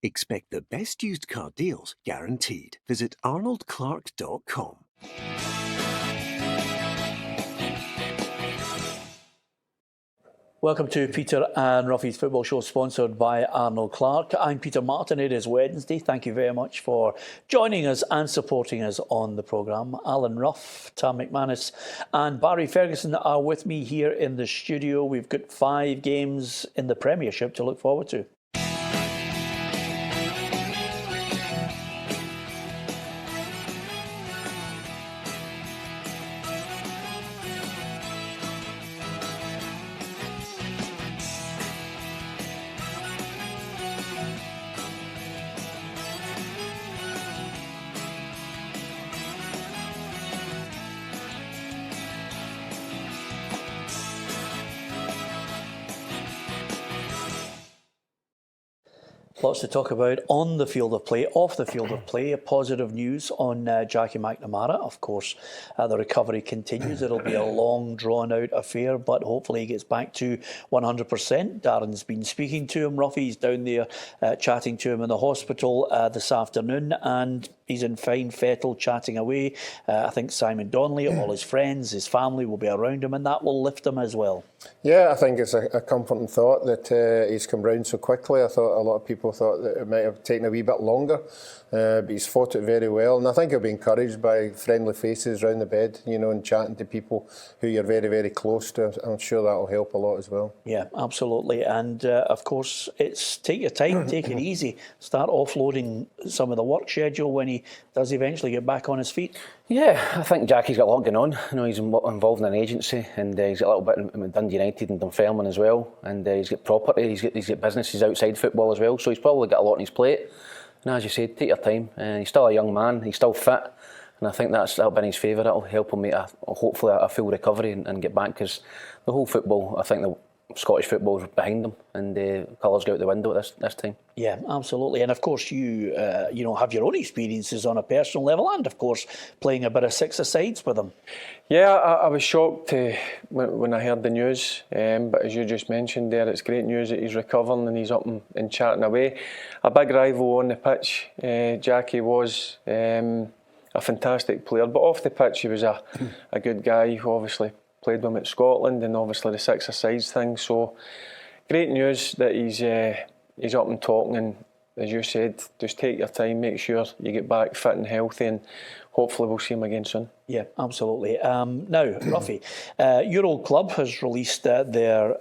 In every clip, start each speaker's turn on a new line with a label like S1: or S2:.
S1: Expect the best used car deals guaranteed. Visit arnoldclark.com.
S2: Welcome to Peter and Roughie's Football Show, sponsored by Arnold Clark. I'm Peter Martin. It is Wednesday. Thank you very much for joining us and supporting us on the programme. Alan Rough, Tam McManus and Barry Ferguson are with me here in the studio. We've got 5 games in the Premiership to look forward to. Lots to talk about on the field of play, off the field of play. Positive news on Jackie McNamara. Of course, the recovery continues. It'll be a long, drawn-out affair, but hopefully he gets back to 100%. Darren's been speaking to him. Roughie's down there chatting to him in the hospital this afternoon, and he's in fine fettle chatting away. I think Simon Donnelly, all his friends, his family will be around him, and that will lift him as well.
S3: Yeah, I think it's a comforting thought that he's come round so quickly. I thought a lot of people thought that it might have taken a wee bit longer, but he's fought it very well. And I think he'll be encouraged by friendly faces round the bed, you know, and chatting to people who you're very, very close to. I'm sure that'll help a lot as well.
S2: Yeah, absolutely. And of course, it's take your time, take it easy. Start offloading some of the work schedule when he does eventually get back on his feet.
S4: Yeah, I think Jackie's got a lot going on. You know, he's involved in an agency, and he's got a little bit in Dundee United and Dunfermline as well. And he's got property, he's got businesses outside football as well. So he's probably got a lot on his plate. And as you said, take your time. He's still a young man. He's still fit, and I think that'll be in his favour. That'll help him make hopefully a full recovery and get back, because the whole football, I think the Scottish football is behind him, and the colours go out the window at this time. Yeah, absolutely. And of course you have your own experiences on a personal level, and of course playing a bit of six-a-sides with him.
S5: Yeah, I was shocked when I heard the news, but as you just mentioned there, it's great news that he's recovering and he's up and chatting away. A big rival on the pitch, Jackie was a fantastic player, but off the pitch he was a good guy who obviously played with him at Scotland, and obviously the six-a-sides thing. So great news that he's up and talking, and as you said, just take your time, make sure you get back fit and healthy, and hopefully we'll see him again soon.
S2: Yeah, absolutely. Now, Roughie, your old club has released their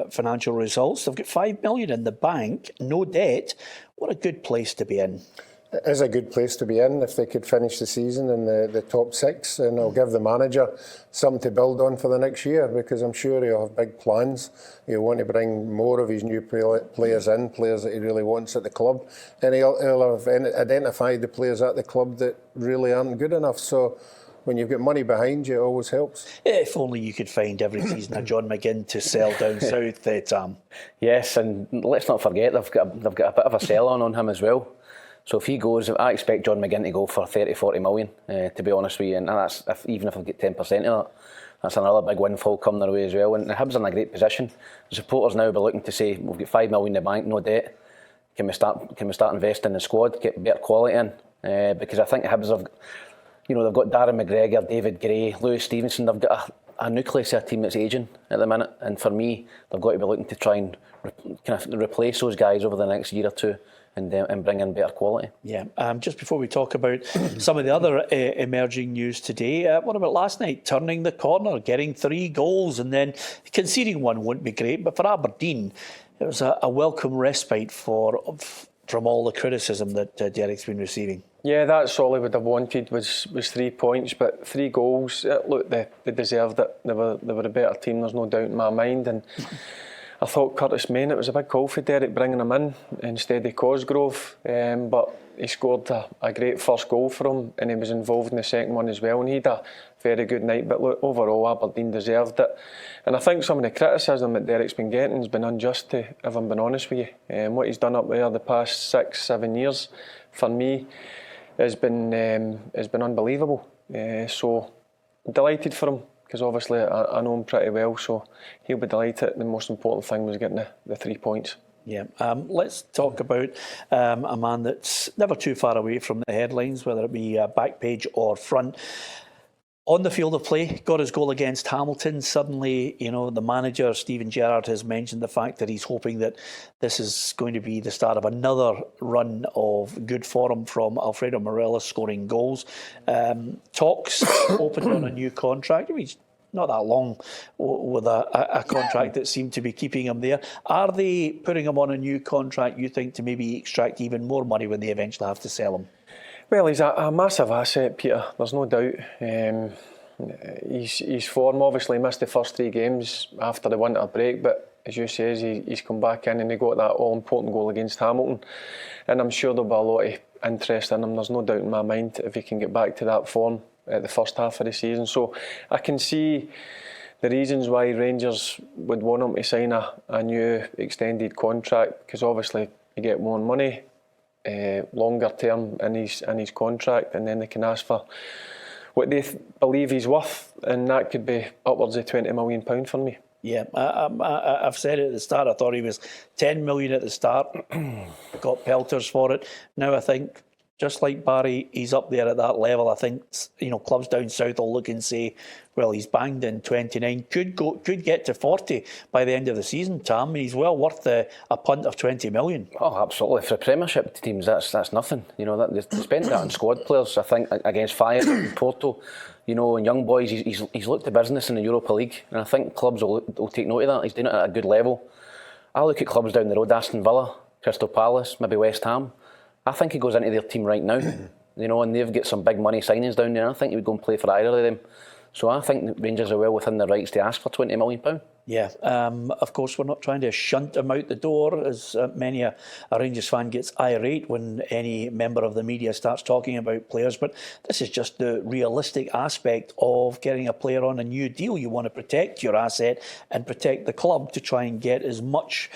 S2: financial results. They've got $5 million in the bank, no debt. What a good place to be in.
S3: It is a good place to be in if they could finish the season in the top 6, and it'll give the manager something to build on for the next year, because I'm sure he'll have big plans. He'll want to bring more of his new players in, players that he really wants at the club, and he'll have identified the players at the club that really aren't good enough. So when you've got money behind you, it always helps.
S2: If only you could find every season a John McGinn to sell down south, Tam.
S4: Yes, and let's not forget they've got a bit of a sell-on him as well. So if he goes, I expect John McGinn to go for 30-40 million, to be honest with you. And that's even if I get 10% of that, that's another big windfall coming their way as well. And the Hibs are in a great position. The supporters now will be looking to say, we've got $5 million in the bank, no debt. Can we start investing in the squad, get better quality in? Because I think the Hibs have, they've got Darren McGregor, David Gray, Lewis Stevenson. They've got a nucleus of a team that's ageing at the minute. And for me, they've got to be looking to try and replace those guys over the next year or two, and bring in better quality.
S2: Yeah. Just before we talk about some of the other emerging news today, what about last night? Turning the corner, getting 3 goals, and then conceding one wouldn't be great. But for Aberdeen, it was a welcome respite from all the criticism that Derek's been receiving.
S5: Yeah, that's all he would have wanted was 3 points, but 3 goals. Look, they deserved it. They were a better team. There's no doubt in my mind. And I thought Curtis Main, it was a big call for Derek bringing him in instead of Cosgrove, but he scored a great first goal for him, and he was involved in the second one as well, and he had a very good night. But look, overall Aberdeen deserved it, and I think some of the criticism that Derek's been getting has been unjust, if I'm being honest with you. What he's done up there the past 6-7 years, for me, has been unbelievable. So delighted for him, because obviously I know him pretty well, so he'll be delighted. The most important thing was getting the 3 points.
S2: Yeah, let's talk about a man that's never too far away from the headlines, whether it be back page or front. On the field of play, got his goal against Hamilton. Suddenly, the manager, Steven Gerrard, has mentioned the fact that he's hoping that this is going to be the start of another run of good form from Alfredo Morelos scoring goals. Talks opened on a new contract. He's not that long with a contract that seemed to be keeping him there. Are they putting him on a new contract, you think, to maybe extract even more money when they eventually have to sell him?
S5: Well, he's a massive asset, Peter. There's no doubt. His form obviously missed the first 3 games after the winter break, but as you say, he's come back in and he got that all-important goal against Hamilton. And I'm sure there'll be a lot of interest in him. There's no doubt in my mind if he can get back to that form at the first half of the season. So I can see the reasons why Rangers would want him to sign a new extended contract, because obviously you get more money, longer term in his contract, and then they can ask for what they believe he's worth, and that could be upwards of £20 million for me.
S2: Yeah, I've said it at the start. I thought he was 10 million at the start, got pelters for it. Now I think, just like Barry, he's up there at that level. I think clubs down south will look and say, well, he's banged in 29, could get to 40 by the end of the season. Tam, he's well worth a punt of 20 million.
S4: Oh, absolutely. For Premiership teams, that's nothing. They spent that on squad players. I think against Fire and Porto, and young boys, he's looked to business in the Europa League, and I think clubs will take note of that. He's doing it at a good level. I look at clubs down the road: Aston Villa, Crystal Palace, maybe West Ham. I think he goes into their team right now, and they've got some big money signings down there. I think he would go and play for either of them. So I think Rangers are well within their rights to ask for £20 million.
S2: Yeah, of course, we're not trying to shunt him out the door, as many a Rangers fan gets irate when any member of the media starts talking about players. But this is just the realistic aspect of getting a player on a new deal. You want to protect your asset and protect the club to try and get as much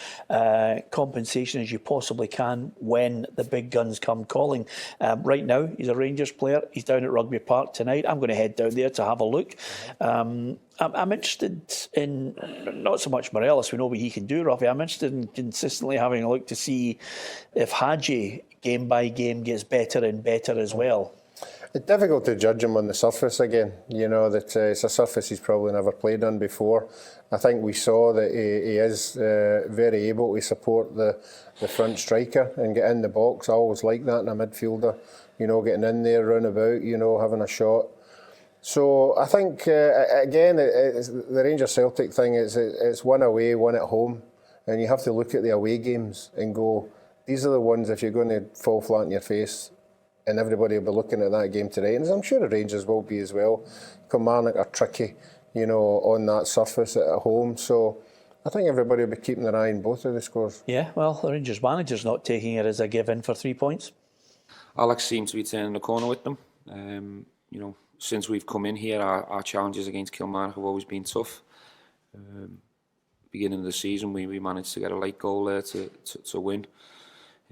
S2: compensation as you possibly can when the big guns come calling. Right now, he's a Rangers player. He's down at Rugby Park tonight. I'm going to head down there to have a look. I'm interested in not so much Morelos, we know what he can do, Roughie. I'm interested in consistently having a look to see if Hadji, game by game, gets better and better as well.
S3: It's difficult to judge him on the surface again. That it's a surface he's probably never played on before. I think we saw that he is very able to support the front striker and get in the box. I always like that in a midfielder, getting in there, round about, having a shot. So I think, again, the Rangers-Celtic thing, it's one away, one at home. And you have to look at the away games and go, these are the ones, if you're going to fall flat on your face, and everybody will be looking at that game today. And I'm sure the Rangers will be as well. Kilmarnock are tricky, on that surface at home. So I think everybody will be keeping their eye on both of the scores.
S2: Yeah, well, the Rangers manager's not taking it as a given for 3 points.
S6: Alex seems to be turning the corner with them. Since we've come in here, our challenges against Kilmarnock have always been tough. Beginning of the season, we managed to get a late goal there to win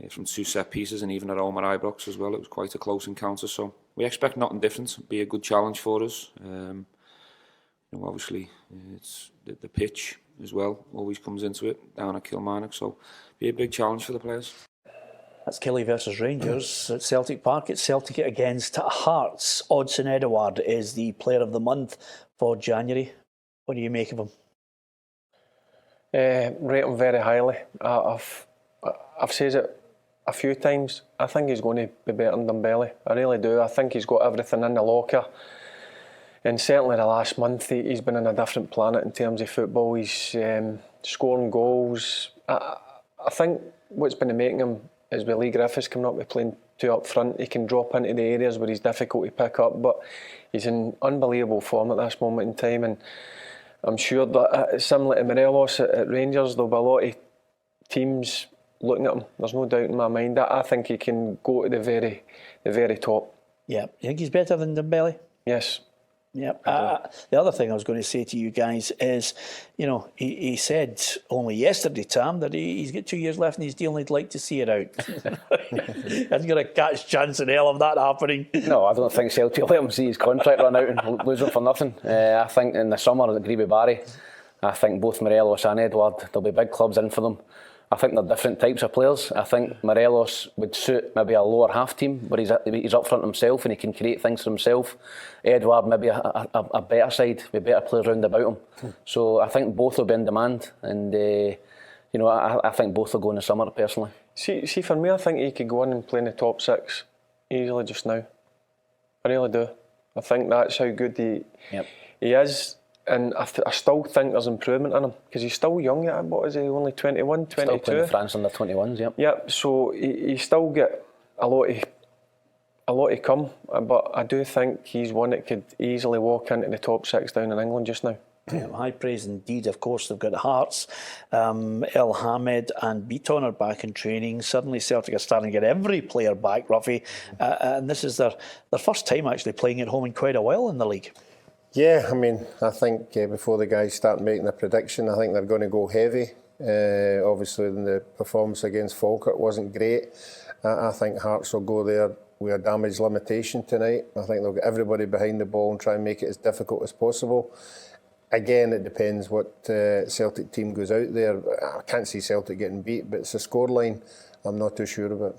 S6: from 2 set pieces, and even at home at Ibrox as well. It was quite a close encounter, so we expect nothing different. It'll be a good challenge for us. Obviously, it's the pitch as well always comes into it down at Kilmarnock, so be a big challenge for the players.
S2: That's Killie versus Rangers at Celtic Park. It's Celtic against Hearts. Odsonne Edouard is the player of the month for January. What do you make of him?
S5: Rate him very highly. I've said it a few times. I think he's going to be better than Dembele. I really do. I think he's got everything in the locker. And certainly the last month, he's been on a different planet in terms of football. He's scoring goals. I think what's been making him is with Lee Griffiths coming up with playing 2 up front. He can drop into the areas where he's difficult to pick up, but he's in unbelievable form at this moment in time, and I'm sure that similar to Morelos at Rangers, there'll be a lot of teams looking at him. There's no doubt in my mind that I think he can go to the very top.
S2: Yeah, you think he's better than Dembele?
S5: Yes.
S2: Yeah. The other thing I was going to say to you guys is, he said only yesterday, Tam, that he's got 2 years left in his deal and he'd like to see it out. He's got a catch chance in hell of that happening.
S4: No, I don't think Celtic will let him see his contract run out and lose him for nothing. I think in the summer, I agree with Barry. I think both Morelos and Edouard, there'll be big clubs in for them. I think they're different types of players. I think Morelos would suit maybe a lower half team where he's up front himself and he can create things for himself. Edouard maybe a better side with better players round about him. So I think both will be in demand, and I think both will go in the summer personally.
S5: See, for me, I think he could go in and play in the top 6 easily just now. I really do. I think that's how good he is. And I still think there's improvement in him because he's still young yet. What is he? Only 21, 22?
S4: Still playing France under 21s, yep.
S5: Yep. So he still get a lot to come. But I do think he's one that could easily walk into the top 6 down in England just now.
S2: High praise indeed. Of course, they've got Hearts, El Hamed and Beaton are back in training. Suddenly Celtic are starting to get every player back, Roughie. And this is their first time actually playing at home in quite a while in the league.
S3: Yeah, I mean, I think before the guys start making a prediction, I think they're going to go heavy. Obviously, the performance against Falkirk wasn't great. I think Hearts will go there with a damage limitation tonight. I think they'll get everybody behind the ball and try and make it as difficult as possible. Again, it depends what Celtic team goes out there. I can't see Celtic getting beat, but it's a scoreline I'm not too sure about.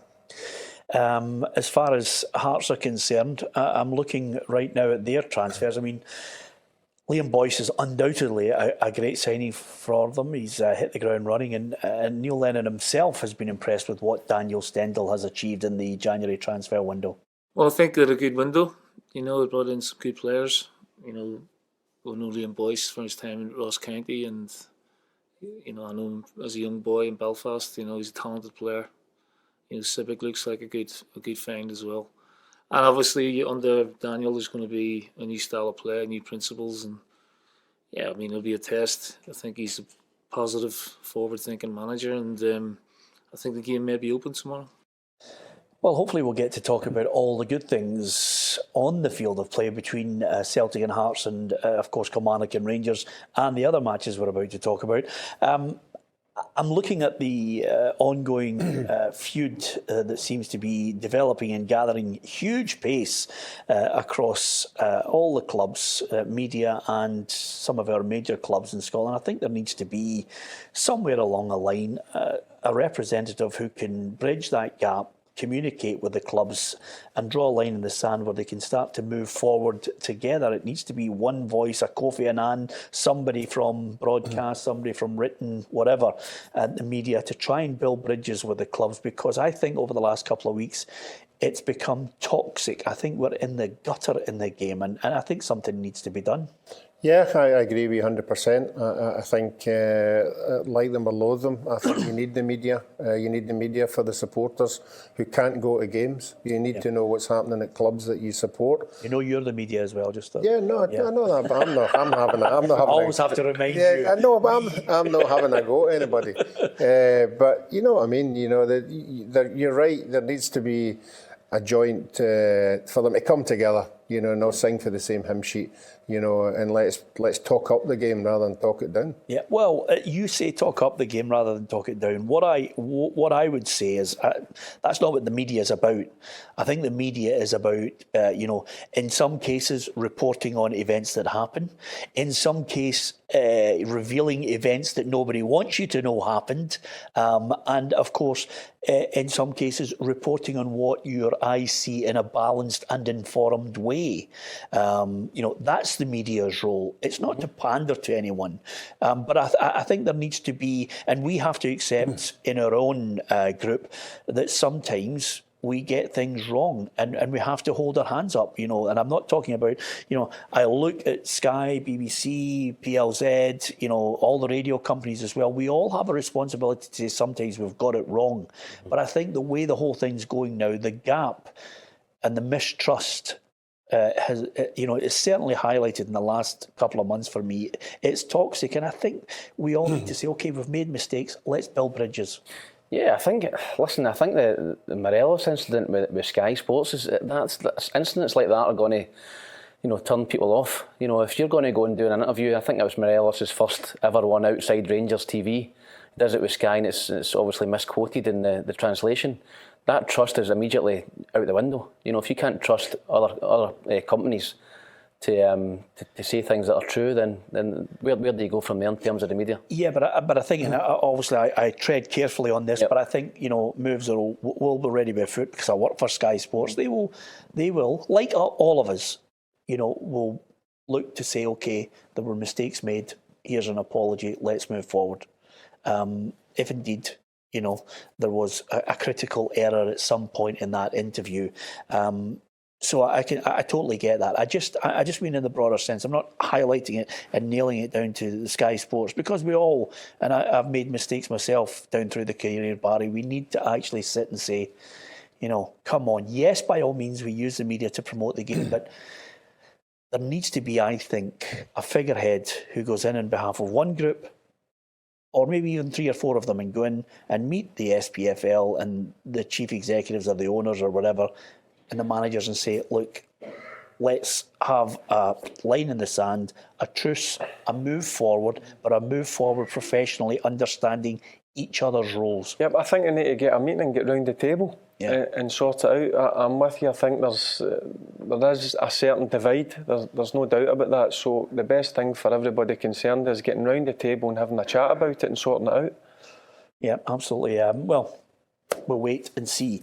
S2: As far as Hearts are concerned, I'm looking right now at their transfers. I mean, Liam Boyce is undoubtedly a great signing for them. He's hit the ground running, and Neil Lennon himself has been impressed with what Daniel Stendhal has achieved in the January transfer window.
S7: Well, I think they're a good window. They brought in some good players. We know Liam Boyce from his time in Ross County, and I know him as a young boy in Belfast. He's a talented player. Civic looks like a good find as well. And obviously under Daniel there's going to be a new style of play, new principles, and it'll be a test. I think he's a positive, forward-thinking manager, and I think the game may be open tomorrow.
S2: Well, hopefully we'll get to talk about all the good things on the field of play between Celtic and Hearts and, of course, Kilmarnock and Rangers and the other matches we're about to talk about. I'm looking at the ongoing feud that seems to be developing and gathering huge pace across all the clubs, media and some of our major clubs in Scotland. I think there needs to be somewhere along the line a representative who can bridge that gap, communicate with the clubs and draw a line in the sand where they can start to move forward together. It needs to be one voice, a Kofi Annan, somebody from broadcast, somebody from written, whatever, the media, to try and build bridges with the clubs, because I think over the last couple of weeks it's become toxic. I think we're in the gutter in the game, and I think something needs to be done.
S3: Yeah, I agree with you 100%. I think, like them or loathe them, I think you need the media. You need the media for the supporters who can't go to games. You need to know what's happening at clubs that you support.
S2: You're the media as well, just.
S3: I know that, but I'm not having
S2: always have to remind you.
S3: I know, but I'm not having a go at anybody. But you know what I mean. You're right. There needs to be a joint for them to come together, and all sing for the same hymn sheet, and let's talk up the game rather than talk it down. Yeah,
S2: well, you say talk up the game rather than talk it down. What I would say is that's not what the media is about. I think the media is about, in some cases reporting on events that happen, in some case revealing events that nobody wants you to know happened, and of course, in some cases reporting on what your eyes see in a balanced and informed way. That's the media's role. It's not to pander to anyone, but I think there needs to be, and we have to accept in our own group that sometimes we get things wrong, and we have to hold our hands up, and I'm not talking about, I look at Sky, BBC, PLZ, all the radio companies as well. We all have a responsibility to say sometimes we've got it wrong. But I think the way the whole thing's going now, the gap and the mistrust is certainly highlighted in the last couple of months for me. It's toxic, and I think we all need to say, okay, we've made mistakes, let's build bridges.
S4: Yeah, I think the Morelos incident with Sky Sports incidents like that are going to, turn people off. If you're going to go and do an interview, I think it was Morelos' first ever one outside Rangers TV. He does it with Sky, and it's obviously misquoted in the translation. That trust is immediately out the window. If you can't trust other companies to say things that are true, then where do you go from there in terms of the media?
S2: Yeah, but I think, and obviously I tread carefully on this, but I think, you know, moves will be ready by foot, because I work for Sky Sports. They will, like all of us, you know, will look to say, okay, there were mistakes made. Here's an apology. Let's move forward. If indeed, you know, there was a critical error at some point in that interview. So I totally get that. I just mean in the broader sense. I'm not highlighting it and nailing it down to the Sky Sports, because we all, and I've made mistakes myself down through the career, Barry. We need to actually sit and say, you know, come on. Yes, by all means, we use the media to promote the game, but there needs to be, I think, a figurehead who goes in on behalf of one group, or maybe even 3 or 4 of them, and go in and meet the SPFL and the chief executives or the owners or whatever, and the managers, and say, look, let's have a line in the sand, a truce, a move forward, but a move forward professionally, understanding each other's roles.
S5: Yep, I think I need to get a meeting and get round the table and sort it out. I'm with you. I think there is a certain divide. There's no doubt about that. So the best thing for everybody concerned is getting round the table and having a chat about it and sorting it out.
S2: Yeah, absolutely. Well, we'll wait and see.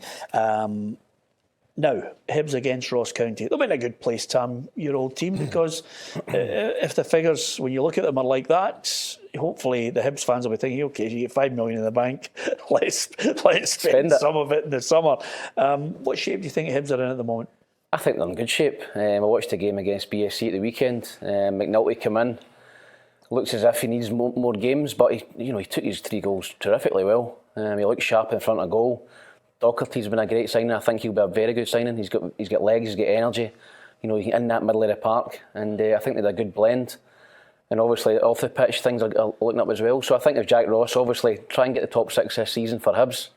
S2: Now, Hibs against Ross County. They'll be in a good place, Tam, your old team, because if the figures, when you look at them, are like that, hopefully the Hibs fans will be thinking, okay, you get $5 million in the bank, let's spend some of it in the summer. What shape do you think Hibs are in at the moment?
S4: I think they're in good shape. I watched the game against BSC at the weekend. McNulty came in. Looks as if he needs more games, but he took his 3 goals terrifically well. He looked sharp in front of goal. Docherty's been a great signing. I think he'll be a very good signing. He's got legs, he's got energy. You know, in that middle of the park, and I think they had a good blend. And obviously off the pitch, things are looking up as well. So I think if Jack Ross obviously try and get the top 6 this season for Hibs.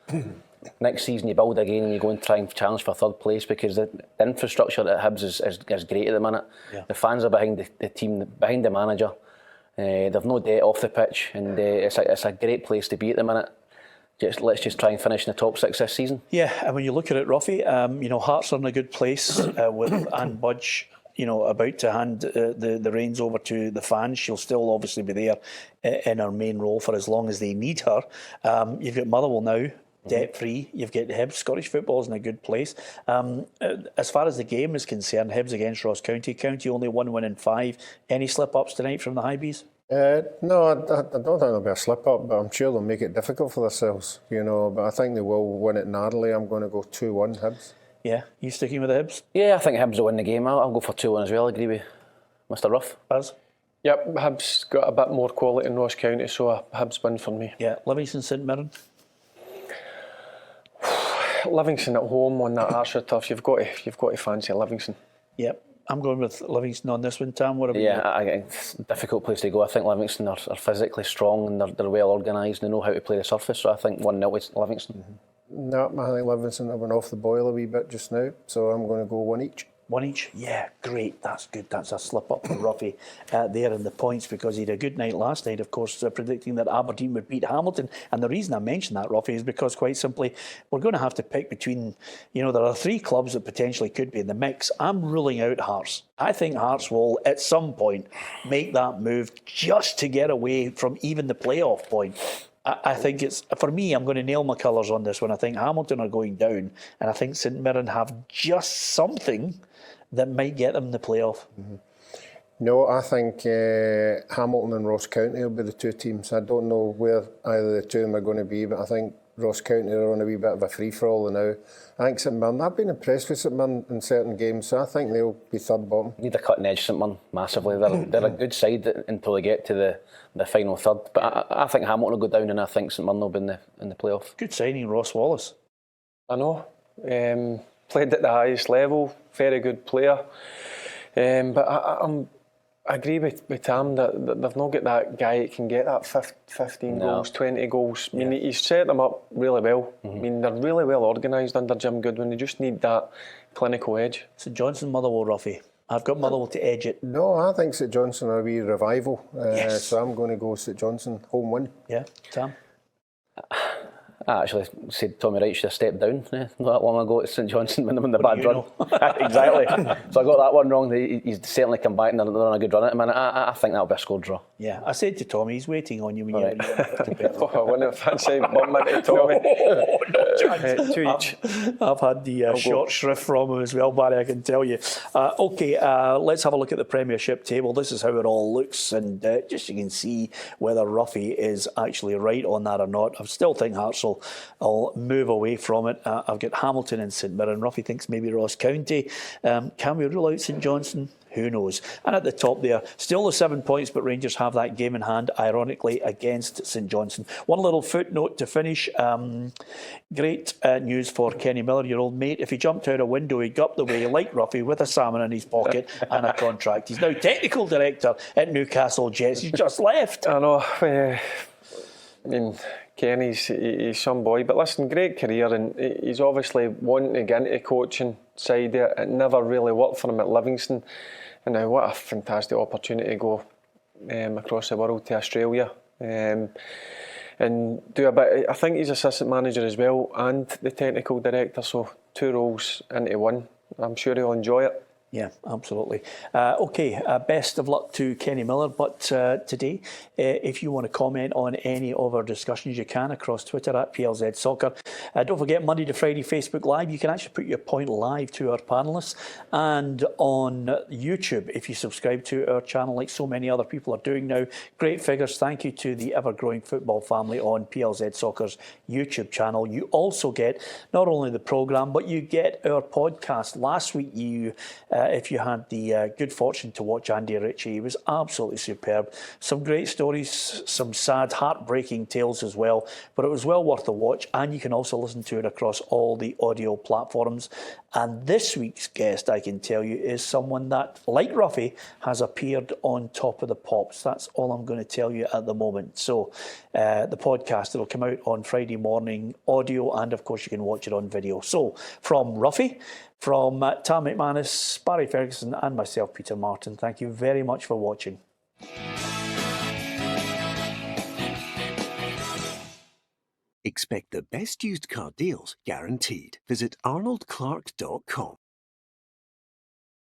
S4: Next season you build again and you go and try and challenge for 3rd place, because the infrastructure at Hibs is great at the minute. Yeah. The fans are behind the team, behind the manager. They've no debt off the pitch, and it's a great place to be at the minute. Let's just try and finish in the top 6 this season. Yeah,
S2: and when you look at it, Roughie, Hearts are in a good place with Anne Budge, about to hand the reins over to the fans. She'll still obviously be there in her main role for as long as they need her. You've got Motherwell now, debt-free. You've got Hibs. Scottish football's in a good place. As far as the game is concerned, Hibs against Ross County. County only 1 win in 5. Any slip-ups tonight from the Highbees?
S3: No, I don't think there'll be a slip-up, but I'm sure they'll make it difficult for themselves, but I think they will win it narrowly. I'm going to go 2-1 Hibs.
S2: Yeah, you sticking with the Hibs?
S4: Yeah, I think Hibs will win the game. I'll go for 2-1 as well. I agree with Mr. Rough.
S2: Baz?
S5: Yep, Hibs got a bit more quality in Ross County, so a Hibs win for me.
S2: Yeah, Livingston St Mirren?
S5: Livingston at home on that Ayrshire turf. You've got to fancy Livingston.
S2: Yep. I'm going with Livingston on this one, Tam. What about you?
S4: It's a difficult place to go. I think Livingston are physically strong and they're well organised. They know how to play the surface. So I think 1-0 to Livingston.
S3: No, I think Livingston have been off the boil a wee bit just now. So I'm going to go 1 each.
S2: 1 each? Yeah, great. That's good. That's a slip up for Roughie there in the points, because he had a good night last night, of course, predicting that Aberdeen would beat Hamilton. And the reason I mention that, Roughie, is because quite simply we're going to have to pick between, there are 3 clubs that potentially could be in the mix. I'm ruling out Hearts. I think Hearts will at some point make that move just to get away from even the playoff point. I think it's, for me, I'm going to nail my colours on this one. I think Hamilton are going down, and I think St Mirren have just something that might get them in the playoff.
S3: No, I think Hamilton and Ross County will be the 2 teams. I don't know where either of the 2 of them are going to be, but I think Ross County are on a wee bit of a free-for-all now. I think St Mirren, I've been impressed with St Mirren in certain games, so I think they'll be 3rd bottom.
S4: Need a cutting edge St Mirren massively. They're a good side until they get to the final 3rd. But I think Hamilton will go down, and I think St Mirren will be in the playoff. Good signing, Ross Wallace.
S5: I know. Played at the highest level, very good player. But I agree with Tam that they've not got that guy that can get that 15 goals, 20 goals. I mean, he's set them up really well. I mean, they're really well organised under Jim Goodwin. They just need that clinical edge.
S2: St Johnstone, Motherwell, Roughie. I've got Motherwell to edge it.
S3: No, I think St Johnstone are a wee revival. So I'm going to go St Johnstone home win.
S2: Yeah, Tam?
S4: I actually said Tommy Wright should have stepped down not that long ago at St Johnstone when they won the
S2: What
S4: bad
S2: do you
S4: run. Exactly. So I got that one wrong. He's certainly come back and they're on a good run at him, and I think that'll be a score draw.
S2: Yeah, I said to Tommy, he's waiting on you when
S4: Right.
S5: I wouldn't have fancied bumping into Tommy. Two each.
S2: I've had the short shrift from him as well, Barry, I can tell you. Let's have a look at the Premiership table. This is how it all looks, and just you can see whether Roughie is actually right on that or not. I still think Hearts will move away from it. I've got Hamilton and St Mirren. Roughie thinks maybe Ross County. Can we rule out St Johnstone? Who knows? And at the top there, still the 7 points, but Rangers have that game in hand, ironically, against St Johnstone. One little footnote to finish. Great news for Kenny Miller, your old mate. If he jumped out a window, he'd go up the way like Roughie with a salmon in his pocket and a contract. He's now technical director at Newcastle Jets. He's just left.
S5: I know. I mean, Kenny's some boy, but listen, great career, and he's obviously wanting to get into coaching side. It never really worked for him at Livingston, and now what a fantastic opportunity to go across the world to Australia and do a bit. I think he's assistant manager as well and the technical director, so 2 roles into one. I'm sure he'll enjoy it.
S2: Yeah, absolutely. Best of luck to Kenny Miller. But today, if you want to comment on any of our discussions, you can across Twitter at PLZ Soccer. Don't forget, Monday to Friday Facebook Live. You can actually put your point live to our panellists. And on YouTube, if you subscribe to our channel, like so many other people are doing now. Great figures. Thank you to the ever-growing football family on PLZ Soccer's YouTube channel. You also get not only the programme, but you get our podcast. Last week, if you had the good fortune to watch Andy Ritchie, he was absolutely superb. Some great stories, some sad, heartbreaking tales as well, but it was well worth a watch, and you can also listen to it across all the audio platforms. And this week's guest, I can tell you, is someone that, like Roughie, has appeared on Top of the Pops. That's all I'm going to tell you at the moment. So the podcast, it'll come out on Friday morning, audio, and of course you can watch it on video. So from Roughie, from Tam McManus, Barry Ferguson and myself, Peter Martin, thank you very much for watching.
S1: Expect the best used car deals guaranteed. Visit arnoldclark.com.